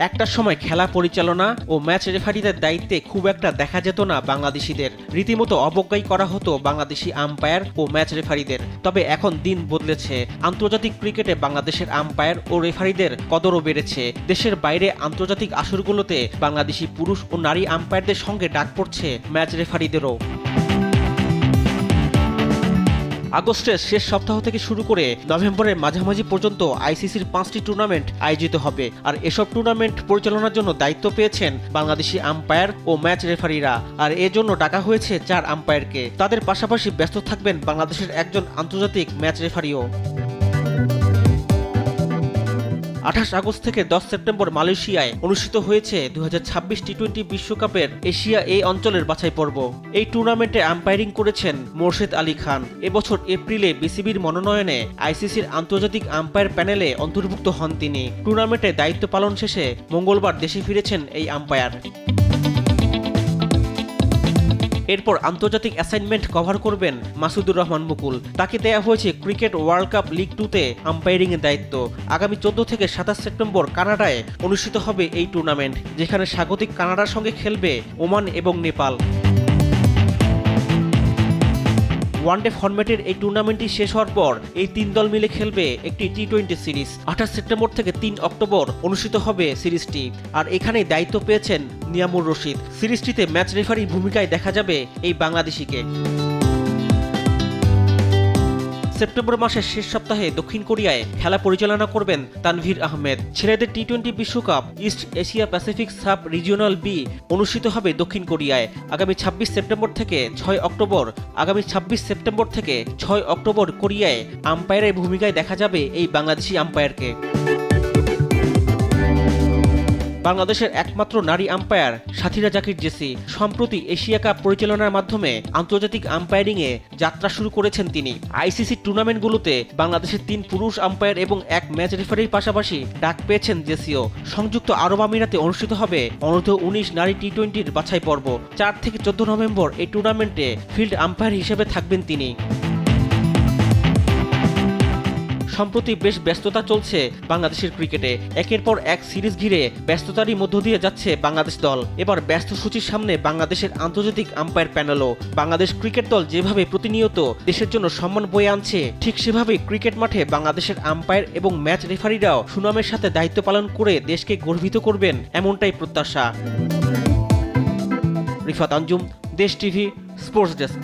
একটা সময় খেলা পরিচালনা ও ম্যাচ রেফারিদের দায়িত্বে খুব একটা দেখা যেত না বাংলাদেশিদের, রীতিমতো অবজ্ঞাই করা হতো বাংলাদেশি আম্পায়ার ও ম্যাচ রেফারিদের। তবে এখন দিন বদলেছে, আন্তর্জাতিক ক্রিকেটে বাংলাদেশের আম্পায়ার ও রেফারিদের কদরও বেড়েছে। দেশের বাইরে আন্তর্জাতিক আসরগুলোতে বাংলাদেশি পুরুষ ও নারী আম্পায়ারদের সঙ্গে ডাক পড়ছে ম্যাচ রেফারিদেরও। আগস্টের শেষ সপ্তাহ থেকে শুরু করে নভেম্বরের মাঝামাঝি পর্যন্ত আইসিসির 5টি টুর্নামেন্ট আয়োজিত হবে। আর এসব টুর্নামেন্ট পরিচালনার জন্য দায়িত্ব পেয়েছেন বাংলাদেশি আম্পায়ার ও ম্যাচ রেফারিরা। আর এজন্য ডাকা হয়েছে 4 আম্পায়ারকে। তাদের পাশাপাশি ব্যস্ত থাকবেন বাংলাদেশের একজন আন্তর্জাতিক ম্যাচ রেফারিও। 28 আগস্ট থেকে 10 সেপ্টেম্বর মালয়েশিয়ায় অনুষ্ঠিত হয়েছে 2026 টি-20 বিশ্বকাপের এশিয়া এ অঞ্চলের বাছাই পর্ব। এই টুর্নামেন্টে আম্পায়ারিং করেছেন মোরশেদ আলী খান। এবছর এপ্রিলে বিসিবির মনোনয়নে আইসিসির আন্তর্জাতিক আম্পায়ার প্যানেলে অন্তর্ভুক্ত হন তিনি। টুর্নামেন্টে দায়িত্ব পালন শেষে মঙ্গলবার দেশে ফিরেছেন এই আম্পায়ার। এরপর আন্তর্জাতিক অ্যাসাইনমেন্ট কভার করবেন মাসুদুর রহমান মুকুল। তাকে দেয়া হয়েছে ক্রিকেট ওয়ার্ল্ড কাপ লিগ 2-তে আম্পায়ারিংয়ের দায়িত্ব। আগামী 14 থেকে 27 সেপ্টেম্বর কানাডায় অনুষ্ঠিত হবে এই টুর্নামেন্ট, যেখানে স্বাগতিক কানাডার সঙ্গে খেলবে ওমান এবং নেপাল। ওয়ানডে ফরম্যাটের এই টুর্নামেন্টটি শেষ হওয়ার পর এই 3 দল মিলে খেলবে একটি টি-20 সিরিজ। 28 সেপ্টেম্বর থেকে 3 অক্টোবর অনুষ্ঠিত হবে সিরিজটি। আর এখানেই দায়িত্ব পেয়েছেন নিয়ামুর রশিদ। সিরিজটিতে ম্যাচ রেফারির ভূমিকায় দেখা যাবে এই বাংলাদেশিকে। সেপ্টেম্বর মাসের শেষ সপ্তাহে দক্ষিণ কোরিয়ায় খেলা পরিচালনা করবেন তানভীর আহমেদ। ছেলেদের টি-20 বিশ্বকাপ East Asia Pacific sub regional B অনুষ্ঠিত হবে দক্ষিণ কোরিয়ায় আগামী 26 সেপ্টেম্বর থেকে 6 অক্টোবর কোরিয়ায় আম্পায়ারের ভূমিকায় দেখা যাবে এই বাংলাদেশি আম্পায়ারকে। বাংলাদেশের একমাত্র নারী আম্পায়ার সাথীরা জাকির জেসি। সম্প্রতি এশিয়া কাপ পরিচালনার মাধ্যমে আন্তর্জাতিক আম্পায়ারিংয়ে যাত্রা শুরু করেছেন তিনি। আইসিসি টুর্নামেন্টগুলোতে বাংলাদেশের 3 পুরুষ আম্পায়ার এবং 1 ম্যাচ রেফারির পাশাপাশি ডাক পেয়েছেন জেসিও। সংযুক্ত আরব আমিরাতে অনুষ্ঠিত হবে অনূর্ধ্ব-19 নারী টি-20-র বাছাই পর্ব। 4 থেকে 14 নভেম্বর এই টুর্নামেন্টে ফিল্ড আম্পায়ার হিসেবে থাকবেন তিনি। সম্প্রতি বেশ ব্যস্ততা চলছে বাংলাদেশের ক্রিকেটে। একের পর এক সিরিজ ঘিরে ব্যস্ততারই মধ্য দিয়ে যাচ্ছে বাংলাদেশ দল। এবার ব্যস্ত সূচির সামনে বাংলাদেশের আন্তর্জাতিক আম্পায়ার প্যানেলও। বাংলাদেশ ক্রিকেট দল যেভাবে প্রতিনিয়ত দেশের জন্য সম্মান বয়ে আনছে, ঠিক সেভাবেই ক্রিকেট মাঠে বাংলাদেশের আম্পায়ার এবং ম্যাচ রেফারিরাও সুনামের সাথে দায়িত্ব পালন করে দেশকে গর্বিত করবেন, এমনটাই প্রত্যাশা। রিফাত আঞ্জুম, দেশ টিভি, স্পোর্টস ডেস্ক।